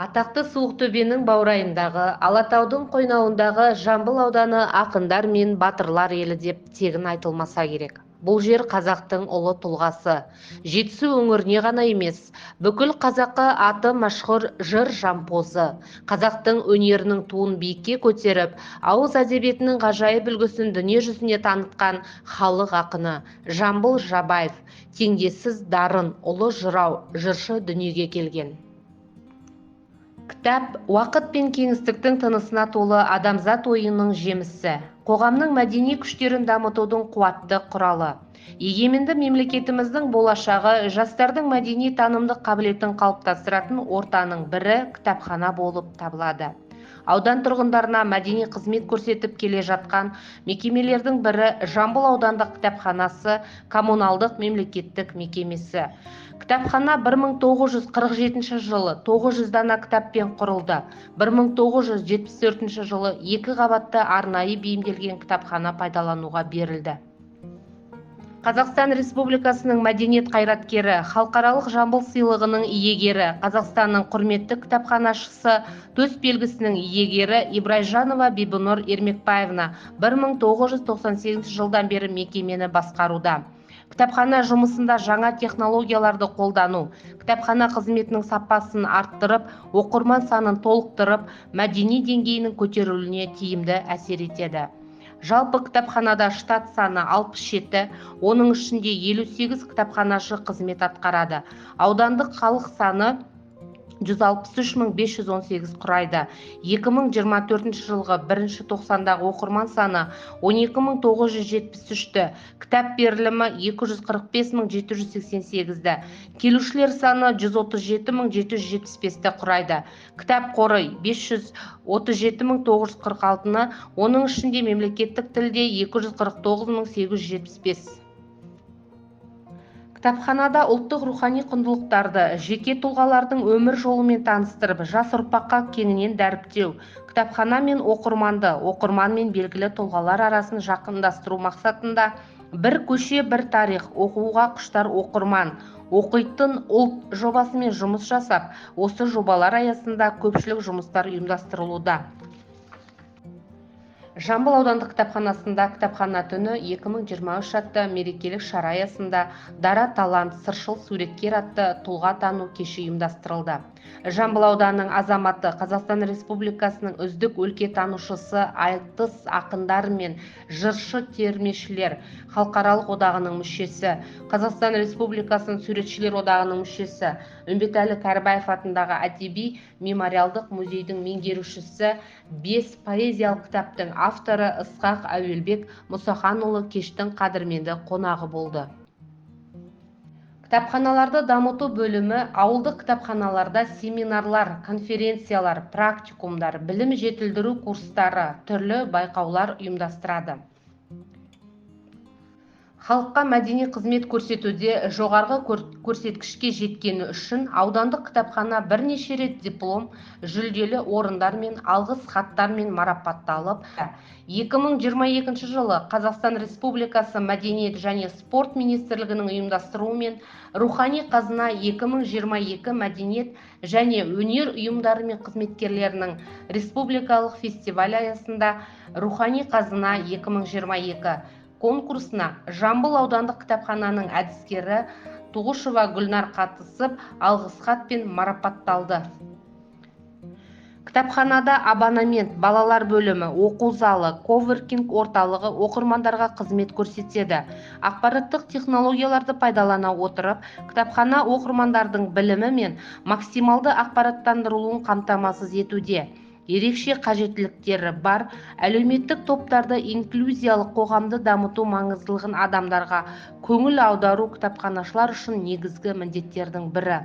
Атақты Суықтөбенің баурайындағы, Алатаудың қойнауындағы Жамбыл ауданы ақындар мен батырлар елі деп тегін айтылмаса керек. Бұл жер қазақтың ұлы тұлғасы. Жетісу өңіріне ғана емес, бүкіл қазаққа аты мәшһүр жыр жампозы. Қазақтың өнерінің туын биікке көтеріп, ауыз әдебиетінің ғажайып үлгісін дүние жүзіне танытқан халық ақыны Жамбыл Жабаев теңдессіз дарын, ұлы жырау, жыршы дүниеге келген. Кітап уақыт пен кеңістіктің тынысына толы адамзат ойының жемісі, қоғамның мәдени күштерін дамытудың қуатты құралы. Егеменді мемлекетіміздің болашағы жастардың мәдени танымдық қабілетін қалыптастыратын ортаның бірі кітапхана болып табылады. Аудан тұрғындарына мәдени қызмет көрсетіп келе жатқан мекемелердің бірі Жамбыл аудандық кітапханасы, коммуналдық мемлекеттік мекемесі. Кітапхана 1947 жылы 900 дана кітаппен құрылды. 1974 жылы 2 қабатты арнайы бейімделген кітапхана пайдалануға берілді. Қазақстан Республикасының мәдениет қайраткері, халықаралық Жамбыл сыйлығының иегері, Қазақстанның құрметті кітапханашысы, төсбелгісінің иегері Ибрайжанова Бибінұр Ермекбаевна 1998 жылдан бері мекемені басқаруда. Кітапхана жұмысында жаңа технологияларды қолдану, кітапхана қызметінің сапасын арттырып, оқырман санын толықтырып, мәдени деңгейінің көтерілуіне тиімді әсер етеді. Жалпы кітапханада штат саны 67, оның ішінде 58 кітапханашы қызмет атқарады. Аудандық халық саны 163.518 құрайды. 2024 жылғы 1 тоқсандағы оқырман саны 12.973-ті, кітап берілімі 245.788-ді, келушілер саны 137.775-ті құрайды. Кітап қоры 537.946-ны, оның ішінде мемлекеттік тілде 249.875. Кітапханада ұлттық рухани құндылықтарды, жеке тұлғалардың өмір жолымен таныстырып, жас ұрпаққа кеңінен дәріптеу, кітапхана мен оқырманды, оқырман мен белгілі тұлғалар арасын жақындастыру мақсатында бір көше, бір тарих, оқуға құштар оқырман, оқитын ұлт жобасымен жұмыс жасап, осы жобалар аясында көпшілік жұмыстар ұйымдастырылуда. Жамбыл аудандық кітапханасында кітапхана түні 2023 атты мерекелік шара аясында Дара талант, сыршыл суреткер атты тұлға тану кеші ұйымдастырылды. Жамбыл ауданының азаматы, Қазақстан Республикасының үздік өлкетанушысы, айтыс ақындар мен жыршы термешілер халықаралық одағының мүшесі, Қазақстан Республикасының суретшілер одағының мүшесі, Үмбетәлі Кәрібаев атындағы әдеби мемориалдық музейдің меңгерушісі, 5 поэзиялық кітаптың авторы Ысқақ Әуелбек Мұсаханұлы кештің қадірменді қонағы болды. Кітапханаларды дамыту бөлімі ауылдық кітапханаларда семинарлар, конференциялар, практикумдар, білім жетілдіру курстары, түрлі байқаулар ұйымдастырады. Халыққа мәдени қызмет көрсетуде жоғарғы көрсеткішке жеткені үшін аудандық кітапхана бірнеше рет диплом, жүлделі орындар мен алғыс хаттармен марапатталып, 2022 жылы Қазақстан Республикасы Мәдениет және спорт министрлігінің ұйымдастыруымен Рухани қазына 2022 мәдениет және өнер ұйымдары мен қызметкерлерінің республикалық фестиваль аясында Рухани қазына 2022 конкурсына Жамбыл аудандық кітапхананың әдіскері Тұғышева Гүлнар қатысып, алғыс хатпен марапатталды. Кітапханада абонемент, балалар бөлімі, оқу залы, коворкинг орталығы оқырмандарға қызмет көрсетеді. Ақпараттық технологияларды пайдалана отырып, кітапхана оқырмандардың білімі мен максималды ақпараттандырылуын қамтамасыз етуде. Ерекше қажеттіліктері бар әлеуметтік топтарды инклюзиялық қоғамды дамыту маңыздылығын адамдарға көңіл аудару кітапханашылар үшін негізгі міндеттердің бірі.